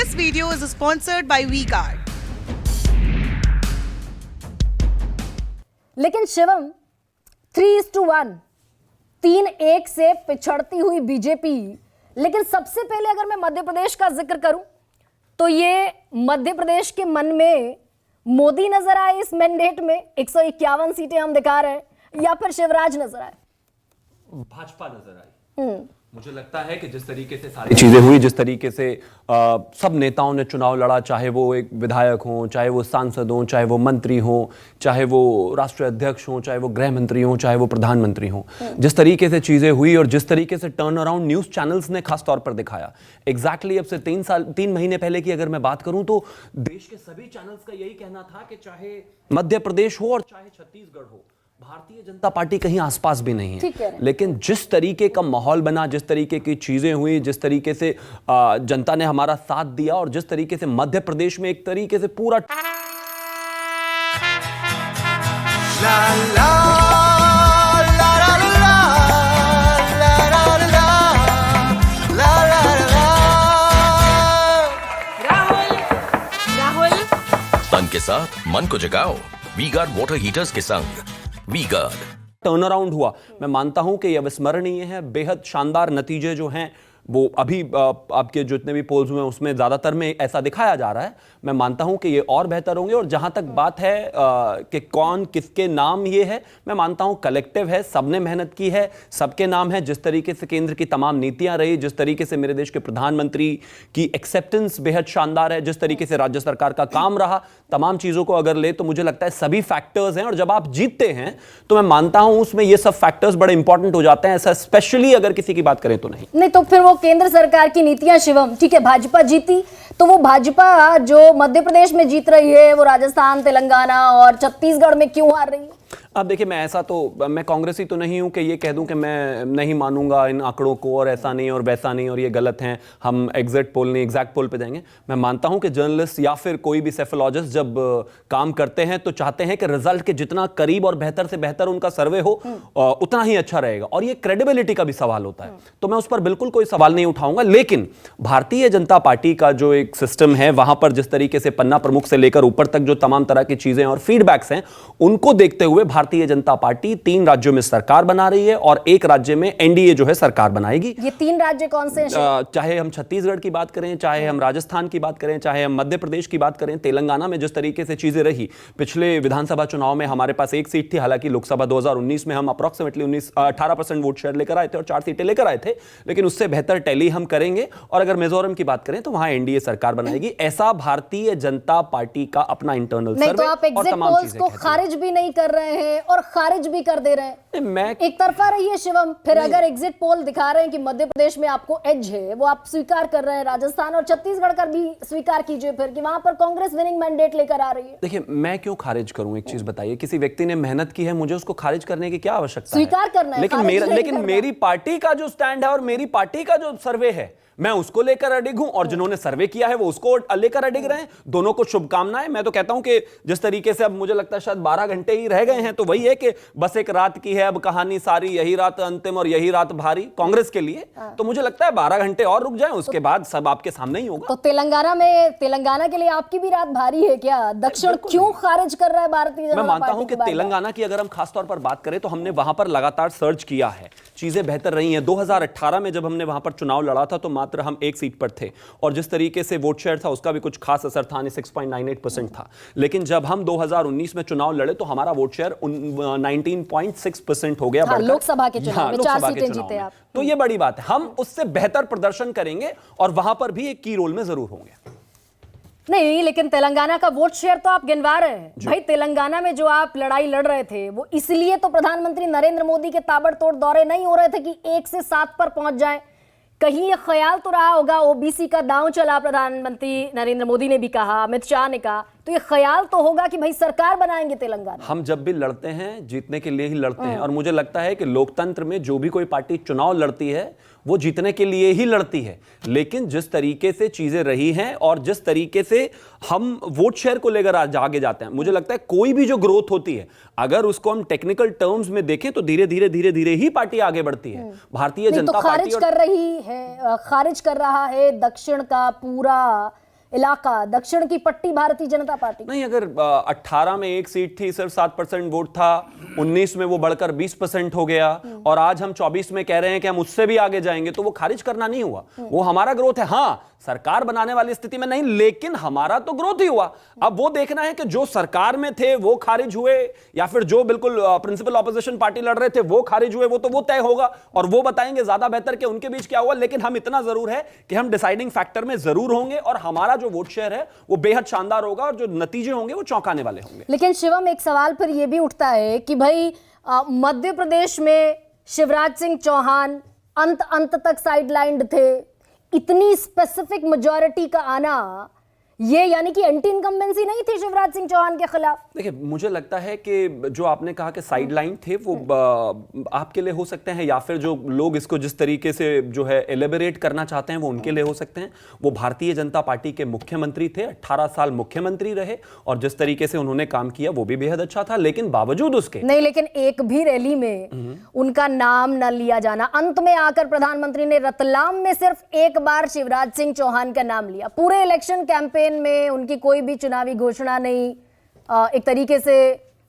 This video is sponsored by WeGuard. लेकिन शिवम 3:1 3-1 से पिछड़ती हुई बीजेपी। लेकिन सबसे पहले अगर मैं मध्य प्रदेश का जिक्र करूं तो ये मध्य प्रदेश के मन में मोदी नजर आए इस मैंडेट में 151 सीटें हम दिखा रहे हैं, या फिर शिवराज नजर आए? भाजपा नजर आई। मुझे लगता है कि जिस तरीके से सारी चीजें हुई, जिस तरीके से सब नेताओं ने चुनाव लड़ा, चाहे वो एक विधायक हों, चाहे वो सांसद हों, चाहे वो मंत्री हों, चाहे वो राष्ट्रीय अध्यक्ष हों, चाहे वो गृह मंत्री हों, चाहे वो प्रधानमंत्री हों, जिस तरीके से चीजें हुई और जिस तरीके से टर्न अराउंड न्यूज चैनल्स ने खास तौर पर दिखाया। एग्जैक्टली अब से 3 महीने पहले की अगर मैं बात करूं तो देश के सभी चैनल्स का यही कहना था कि चाहे मध्य प्रदेश हो और चाहे छत्तीसगढ़ हो, भारतीय जनता पार्टी कहीं आसपास भी नहीं है। लेकिन जिस तरीके का माहौल बना, जिस तरीके की चीजें हुई, जिस तरीके से जनता ने हमारा साथ दिया और जिस तरीके से मध्य प्रदेश में एक तरीके से पूरा राहुल तन के साथ मन को जगाओ वी-गार्ड वाटर हीटर्स के संग वी-गार्ड। टर्न अराउंड हुआ। मैं मानता हूं कि यह अविस्मरणीय है। बेहद शानदार नतीजे जो हैं वो अभी आपके जितने भी पोल्स हुए हैं उसमें ज्यादातर में ऐसा दिखाया जा रहा है। मैं मानता हूं कि ये और बेहतर होंगे। और जहां तक बात है कि कौन किसके नाम ये है, मैं मानता हूं कलेक्टिव है, सबने मेहनत की है, सबके नाम है। जिस तरीके से केंद्र की तमाम नीतियां रही, जिस तरीके से मेरे देश के प्रधानमंत्री की एक्सेप्टेंस बेहद शानदार है, जिस तरीके से राज्य सरकार का काम रहा, तमाम चीजों को अगर ले तो मुझे लगता है सभी फैक्टर्स हैं। और जब आप जीतते हैं तो मैं मानता हूं उसमें ये सब फैक्टर्स बड़े इंपॉर्टेंट हो जाते हैं। ऐसा स्पेशली अगर किसी की बात करें तो नहीं तो फिर वो केंद्र सरकार की नीतियां शिवम, ठीक है, भाजपा जीती तो वो भाजपा जो मध्य प्रदेश में जीत रही है वो राजस्थान, तेलंगाना और छत्तीसगढ़ में क्यों हार रही है? अब देखिए, मैं कांग्रेसी तो नहीं हूं कि ये कह दूं कि मैं नहीं मानूंगा इन आंकड़ों को और ऐसा नहीं और वैसा नहीं और ये गलत हैं, हम एग्जैक्ट पोल पे जाएंगे। मैं मानता हूं कि जर्नलिस्ट या फिर कोई भी सेफोलॉजिस्ट जब काम करते हैं तो चाहते हैं कि रिजल्ट के जितना करीब और बेहतर से बेहतर उनका सर्वे हो उतना ही अच्छा रहेगा। और ये क्रेडिबिलिटी का भी सवाल होता है, तो मैं उस पर बिल्कुल कोई सवाल नहीं उठाऊंगा। लेकिन भारतीय जनता पार्टी का जो एक सिस्टम है, वहां पर जिस तरीके से पन्ना प्रमुख से लेकर ऊपर तक जो तमाम तरह की चीजें और फीडबैक्स हैं, उनको देखते हुए भारतीय जनता पार्टी 3 राज्यों में सरकार बना रही है और 1 राज्य में एनडीए जो है सरकार बनाएगी। ये 3 राज्य कौन से हैं? चाहे हम छत्तीसगढ़ की बात करें, चाहे हम राजस्थान की बात करें, चाहे हम मध्य प्रदेश की बात करें, तेलंगाना में जिस तरीके से चीजें रही, पिछले विधानसभा चुनाव में हमारे पास 1 सीट थी। हालांकि लोकसभा 2019 में हम अप्रोक्सीमेटली 18% वोट शेयर लेकर आए थे और 4 सीटें लेकर आए थे। लेकिन उससे बेहतर टैली हम करेंगे। और अगर मिजोरम की बात करें तो वहां एनडीए सरकार बनाएगी। ऐसा भारतीय जनता पार्टी का अपना इंटरनल सर्वे तो आप एग्जिट पोल्स को खारिज भी नहीं कर रहे हैं और खारिज भी कर दे रहे हैं। मैं एक तरफा रही है शिवम। फिर अगर एग्जिट पोल दिखा रहे हैं कि मध्य प्रदेश में आपको एज है, वो आप स्वीकार कर रहे हैं। राजस्थान और छत्तीसगढ़ का भी स्वीकार कीजिए फिर कि वहां पर कांग्रेस विनिंग मैंडेट लेकर आ रही है। देखिए, मैं क्यों खारिज करूं? एक चीज बताइए, किसी व्यक्ति ने मेहनत की है, मुझे उसको खारिज करने की क्या आवश्यकता है? स्वीकार करना है, लेकिन मेरी पार्टी का जो स्टैंड है और मेरी पार्टी का जो सर्वे है, मैं उसको लेकर अडिग हूं और जिन्होंने सर्वे किया है वो उसको लेकर अडिग रहे हैं। दोनों को शुभकामनाएं। मैं तो कहता हूं कि जिस तरीके से अब मुझे लगता है शायद 12 घंटे ही रह गए हैं, तो वही है कि बस एक रात की है अब कहानी सारी, यही रात अंतिम और यही रात भारी कांग्रेस के लिए। तो मुझे लगता है 12 घंटे और रुक जाएं, उसके बाद सब आपके सामने ही होगा। तो तेलंगाना के लिए आपकी भी रात भारी है क्या? दक्षिण क्यों खारिज कर रहा है भारतीय जनता पार्टी? मैं मानता हूं कि तेलंगाना की अगर हम खासतौर पर बात करें तो हमने वहां पर लगातार सर्च किया है, चीजें बेहतर रही हैं। 2018 में जब हमने वहां पर चुनाव लड़ा था तो मात्र हम 1 सीट पर थे और जिस तरीके से वोट शेयर था उसका भी कुछ खास असर था नहीं, 6.98% था। लेकिन जब हम 2019 में चुनाव लड़े तो हमारा वोट शेयर 19.6% हो गया। लोकसभा के चुनाव में 4 सीटें जीते आप। तो ये बड़ी बात है। हम उससे बेहतर प्रदर्शन करेंगे और वहां पर भी एक की रोल में जरूर होंगे। नहीं, लेकिन तेलंगाना का वोट शेयर तो आप गिनवा रहे हैं भाई। तेलंगाना में जो आप लड़ाई लड़ रहे थे वो इसलिए तो प्रधानमंत्री नरेंद्र मोदी के ताबड़तोड़ दौरे नहीं हो रहे थे कि 1 से 7 पर पहुंच जाए। कहीं ये ख्याल तो रहा होगा, ओबीसी का दांव चला, प्रधानमंत्री नरेंद्र मोदी ने भी कहा, अमित शाह ने कहा, तो ये ख्याल तो होगा कि भाई सरकार बनाएंगे तेलंगाना। हम जब भी लड़ते हैं जीतने के लिए ही लड़ते हैं और मुझे लगता है कि लोकतंत्र में जो भी कोई पार्टी चुनाव लड़ती है वो जीतने के लिए ही लड़ती है। लेकिन जिस तरीके से चीजें रही हैं और जिस तरीके से हम वोट शेयर को लेकर आगे जाते हैं, मुझे लगता है कोई भी जो ग्रोथ होती है अगर उसको हम टेक्निकल टर्म्स में देखें तो धीरे धीरे ही पार्टी आगे बढ़ती है। भारतीय जनता पार्टी खारिज कर रहा है दक्षिण का पूरा इलाका, दक्षिण की पट्टी भारतीय जनता पार्टी। नहीं, अगर 18 में एक सीट थी, सिर्फ 7% वोट था, 19 में वो बढ़कर 20% हो गया, और आज हम 24 में कह रहे हैं कि हम उससे भी आगे जाएंगे, तो वो खारिज करना नहीं हुआ, वो हमारा ग्रोथ है। हाँ, सरकार बनाने वाली स्थिति में नहीं, लेकिन हमारा तो ग्रोथ ही हुआ। अब वो देखना है कि जो सरकार में थे वो खारिज हुए, या फिर जो बिल्कुल प्रिंसिपल ऑपोजिशन पार्टी लड़ रहे थे वो खारिज हुए, वो तय होगा और वो बताएंगे ज्यादा बेहतर कि उनके बीच क्या हुआ। लेकिन हम इतना जरूर है कि हम डिसाइडिंग फैक्टर में जरूर होंगे, और हमारा जो वोट शेयर है वो बेहद शानदार होगा, और जो नतीजे होंगे वो चौंकाने वाले होंगे। लेकिन शिवम, एक सवाल फिर ये भी उठता है कि भाई मध्य प्रदेश में शिवराज सिंह चौहान अंत तक साइडलाइंड थे, इतनी स्पेसिफिक मेजॉरिटी का आना, ये यानी कि एंटी इनकम्बेंसी नहीं थी शिवराज सिंह चौहान के खिलाफ? देखिए, मुझे लगता है कि जो आपने कहा कि साइडलाइन थे, वो आपके लिए हो सकते हैं, या फिर जो लोग इसको जिस तरीके से जो है एलिबरेट करना चाहते हैं वो उनके लिए हो सकते हैं। वो भारतीय जनता पार्टी के मुख्यमंत्री थे, 18 साल मुख्यमंत्री रहे, और जिस तरीके से उन्होंने काम किया वो भी बेहद अच्छा था। लेकिन बावजूद उसके नहीं, लेकिन एक भी रैली में उनका नाम न लिया जाना, अंत में आकर प्रधानमंत्री ने रतलाम में सिर्फ एक बार शिवराज सिंह चौहान का नाम लिया, पूरे इलेक्शन कैंपेन में उनकी कोई भी चुनावी घोषणा नहीं एक तरीके से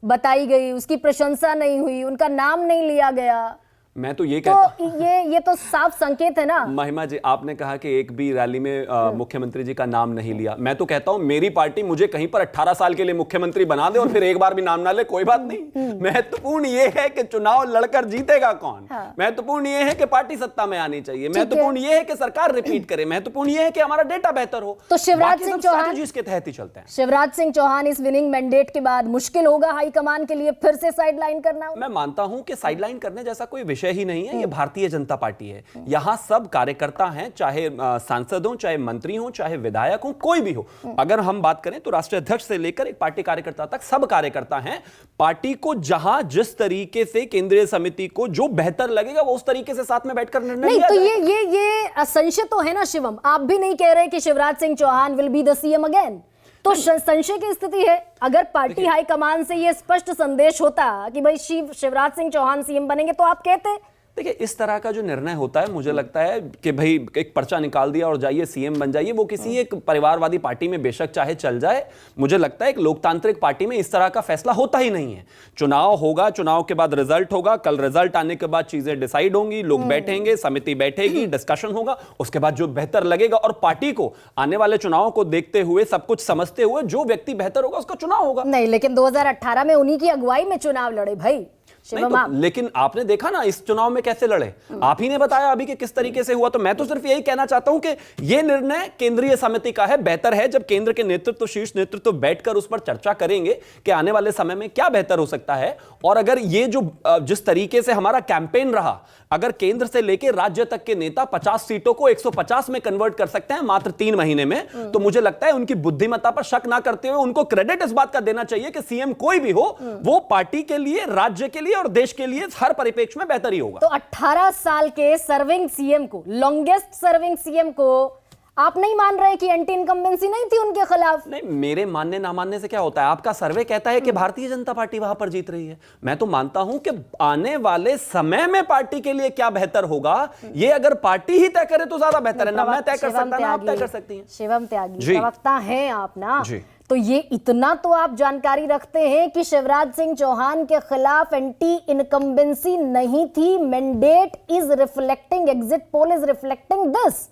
बताई गई, उसकी प्रशंसा नहीं हुई, उनका नाम नहीं लिया गया। मैं तो ये कहता ये तो साफ संकेत है ना। महिमा जी, आपने कहा कि एक भी रैली में मुख्यमंत्री जी का नाम नहीं लिया। मैं तो कहता हूं मेरी पार्टी मुझे कहीं पर 18 साल के लिए मुख्यमंत्री बना दे और फिर एक बार भी नाम ना ले, कोई बात नहीं। महत्वपूर्ण ये है कि चुनाव लड़कर जीतेगा कौन। महत्वपूर्ण ये है कि पार्टी सत्ता में आनी चाहिए। महत्वपूर्ण ये है कि सरकार रिपीट करे। महत्वपूर्ण ये है कि हमारा डेटा बेहतर हो। तो शिवराज सिंह चौहान इसके तहत ही चलते हैं। शिवराज सिंह चौहान इस विनिंग मैंडेट के बाद मुश्किल होगा हाईकमान के लिए फिर से साइडलाइन करना। मैं मानता हूं कि साइडलाइन करने जैसा कोई विषय ही नहीं है। ये भारतीय जनता पार्टी है, यहां सब कार्यकर्ता हैं, चाहे सांसद हो, चाहे मंत्री हो, चाहे विधायक हो, कोई भी हो। अगर हम बात करें तो राष्ट्रीय अध्यक्ष से लेकर एक पार्टी कार्यकर्ता तक सब कार्यकर्ता हैं। पार्टी को जहां जिस तरीके से केंद्रीय समिति को जो बेहतर लगेगा वो उस तरीके से साथ में बैठकर निर्णय नहीं, लिया तो जाएगा। ये संशय तो है ना शिवम, आप भी नहीं कह रहे कि Shivraj Singh Chouhan will be the CM again, तो संशय की स्थिति है। अगर पार्टी हाईकमान से ये स्पष्ट संदेश होता कि भाई शिवराज सिंह चौहान सीएम बनेंगे तो आप कहते। देखिए, इस तरह का जो निर्णय होता है, मुझे लगता है कि भाई एक पर्चा निकाल दिया और जाइए सीएम बन जाइए, वो किसी एक परिवारवादी पार्टी में बेशक चाहे चल जाए। मुझे लगता है एक लोकतांत्रिक पार्टी में इस तरह का फैसला होता ही नहीं है। चुनाव होगा, चुनाव के बाद रिजल्ट होगा, कल रिजल्ट आने के बाद चीजें डिसाइड होंगी, लोग बैठेंगे, समिति बैठेगी, डिस्कशन होगा, उसके बाद जो बेहतर लगेगा, और पार्टी को आने वाले चुनाव को देखते हुए, सब कुछ समझते हुए जो व्यक्ति बेहतर होगा उसका चुनाव होगा। नहीं, लेकिन 2018 में उन्हीं की अगुवाई में चुनाव लड़े भाई। नहीं तो, लेकिन आपने देखा ना इस चुनाव में कैसे लड़े, आप ही ने बताया अभी कि किस तरीके से हुआ। तो मैं तो सिर्फ यही कहना चाहता हूं कि यह निर्णय केंद्रीय समिति का है। बेहतर है जब केंद्र के नेतृत्व, शीर्ष नेतृत्व बैठकर उस पर चर्चा करेंगे कि आने वाले समय में क्या बेहतर हो सकता है। और अगर ये जो जिस तरीके से हमारा कैंपेन रहा, अगर केंद्र से लेकर राज्य तक के नेता 50 सीटों को 150 में कन्वर्ट कर सकते हैं मात्र 3 महीने में, तो मुझे लगता है उनकी बुद्धिमत्ता पर शक ना करते हुए उनको क्रेडिट इस बात का देना चाहिए कि सीएम कोई भी हो, वो पार्टी के लिए, राज्य के लिए और देश के लिए हर परिप्रेक्ष्य में बेहतर ही होगा। तो 18 साल के सर्विंग सीएम को, लॉन्गेस्ट सर्विंग सीएम को आप नहीं मान रहे कि एंटी इनकम्बेंसी नहीं थी उनके खिलाफ? नहीं, मेरे मानने ना मानने से क्या होता है। आपका सर्वे कहता है कि भारतीय जनता पार्टी वहां पर जीत रही है। मैं तो मानता हूं कि आने वाले समय में पार्टी के लिए क्या बेहतर होगा, ये अगर पार्टी ही तय करे तो ज्यादा बेहतर है। ना मैं तय कर सकता, ना आप तय कर सकती हैं। शिवम त्यागी, प्रवक्ता हैं आप ना, जी। तो ये इतना तो आप जानकारी रखते हैं कि शिवराज सिंह चौहान के खिलाफ एंटी इनकम्बेंसी नहीं थी। Mandate is reflecting, exit pole is reflecting this.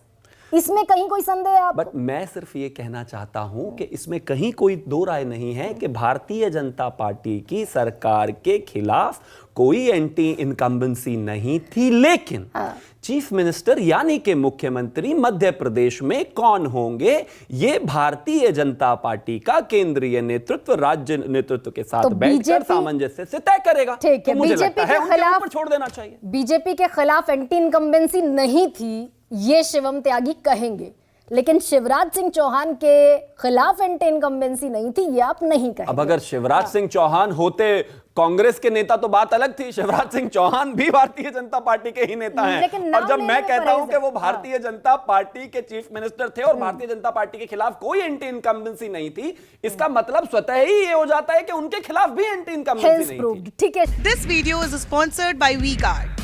इसमें कहीं कोई संदेह है आप? बट मैं सिर्फ ये कहना चाहता हूं कि इसमें कहीं कोई दो राय नहीं है कि भारतीय जनता पार्टी की सरकार के खिलाफ कोई एंटी इनकम्बेंसी नहीं थी। लेकिन चीफ मिनिस्टर यानी कि मुख्यमंत्री मध्य प्रदेश में कौन होंगे, ये भारतीय जनता पार्टी का केंद्रीय नेतृत्व राज्य नेतृत्व के साथ बैठकर सामंजस्य से तय करेगा। ठीक है, बीजेपी के खिलाफ छोड़ देना चाहिए। बीजेपी के खिलाफ एंटी इनकम्बेंसी नहीं थी ये शिवम त्यागी कहेंगे, लेकिन शिवराज सिंह चौहान के खिलाफ एंटी इनकम्बेंसी नहीं थी ये आप नहीं कहेंगे। अब अगर शिवराज सिंह चौहान होते कांग्रेस के नेता तो बात अलग थी। शिवराज सिंह चौहान भी भारतीय जनता पार्टी के ही नेता हैं। और जब मैं कहता हूं कि वो भारतीय जनता पार्टी के चीफ मिनिस्टर थे और भारतीय जनता पार्टी के खिलाफ कोई एंटी इनकम्बेंसी नहीं थी, इसका मतलब स्वतः ही ये हो जाता है कि उनके खिलाफ भी एंटी इनकम्बेंसी नहीं थी। ठीक है। This video is sponsored by WeGuard.